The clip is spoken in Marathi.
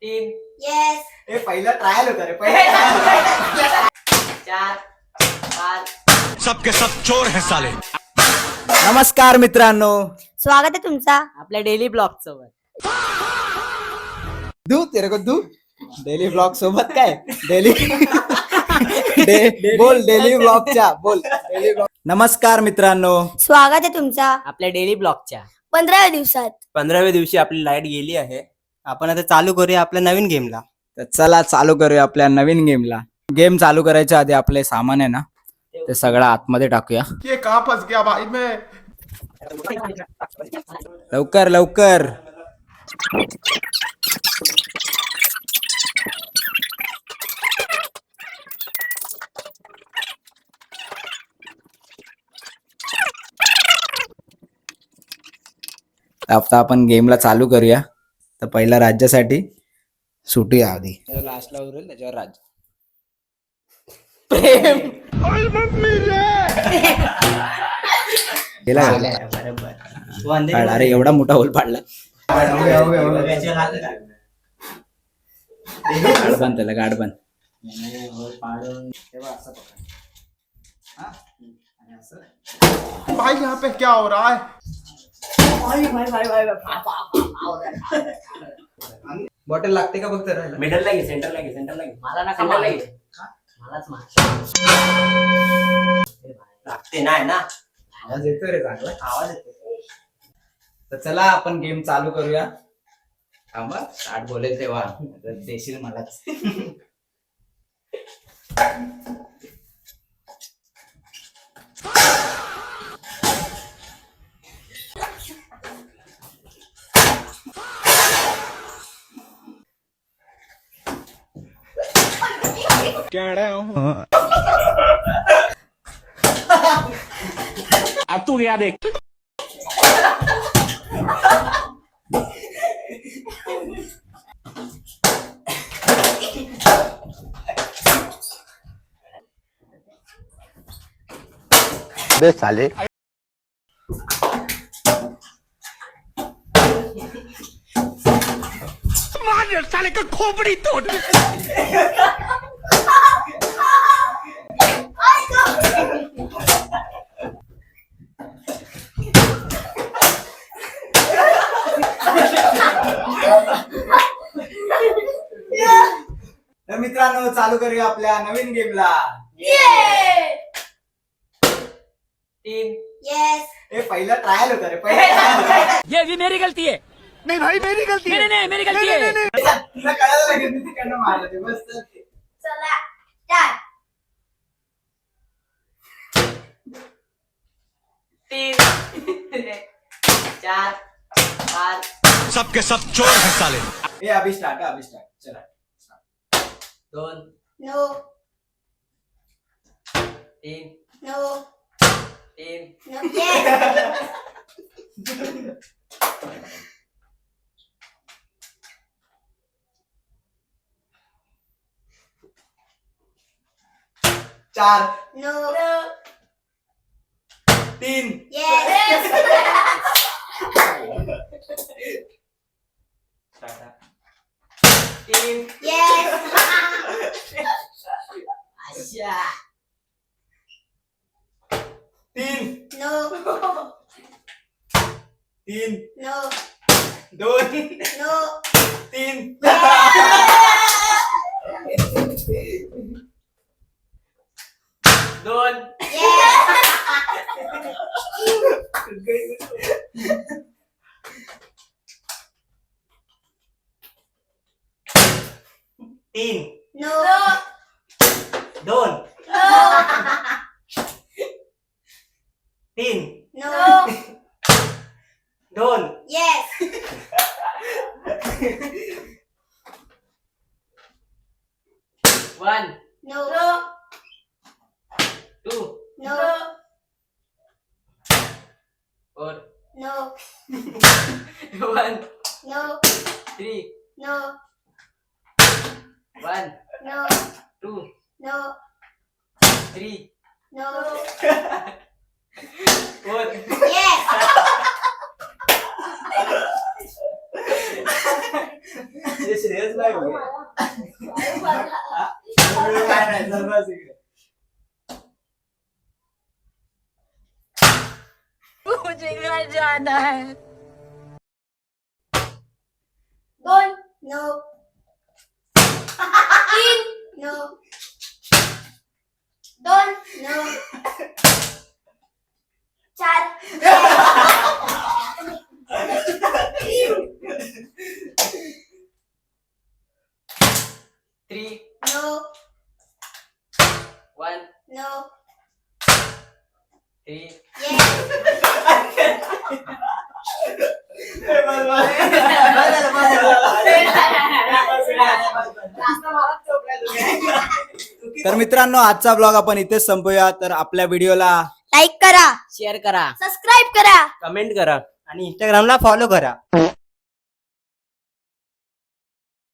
तीन. येस. हे पहिला ट्रायल होता रे पहिला. 4 5. सबके सब चोर है साले. नमस्कार मित्रांनो, स्वागत आहे तुमचा आपल्या डेली ब्लॉग सोबत. दू तेरे को दू डेली ब्लॉग सोबत काय डेली बोल डेली ब्लॉगच्या बोल डेली ब्लॉग. नमस्कार मित्रांनो, स्वागत आहे तुमचा आपल्या डेली ब्लॉगच्या 15व्या दिवसात. 15व्या दिवशी आपली लाईट गेली आहे. आपण आता चालू करूया आपल्या नवीन गेमला. तर चला चालू करूया आपल्या नवीन गेमला. गेम चालू करायच्या आधी आपले सामान आहे ना ते सगळं आतमध्ये टाकूया. ये कहाँ फंस गया भाई मैं. लवकर लवकर. आता आपण गेमला चालू करूया. तर पहिला राज्यासाठी सुटूया आधी. लास्टला उरेल त्याच्यावर राज्य. गेला का? अरे एवढा मोठा होल पाडला. गाडबन त्याला गाडबन. भाई यहाँ पे क्या हो रहा है. बॉटल लागते का फक्त राहिला? मिडल लागे, सेंटर लागे, सेंटर लागे. मला नका मारू. मलाच मार. लागते नाही ना. आवाज येतोय रे चांगला. आवाज येतो. तर चला आपण गेम चालू करूया. थांबा स्टार्ट बोलेल तेव्हा देशील मलाच. अब तू गया देख. बे साले. मार साले का खोपड़ी तोड़. तर मित्रांनो चालू करूया आपल्या नवीन गेमला. 3. येस. हे पहिला ट्रायल होता रे पहिला. ये भी मेरी गलती है. नहीं भाई मेरी गलती है. नहीं मेरी गलती है. तुला कळायला लागेल मी तिकडनं मारलं ते मस्त. चला स्टार्ट. 3 4 5. सबके सब चोर है साले. हे अभी स्टार्ट चला. 2 नो 3 नो 3. नो. येस. चार नो 3 येस. 3 येस. अच्छा. 3 no 3 no 2 no 3. 2 3 no 2 3 no 2 yes. 1 no 2 no 4 no 1 no 3 no 1 no 2 no 3 no 4 yes. काहीच नाही होईल. काय नाही, चल बस इकडे. दोन नो तीन नो दोन नो चार three no one no three yes तर मित्रांनो आजचा ब्लॉग आपण इथेच संपवूया. तर आपल्या व्हिडिओला लाईक करा शेअर करा सबस्क्राईब करा कमेंट करा आणि इंस्टाग्रामला फॉलो करा.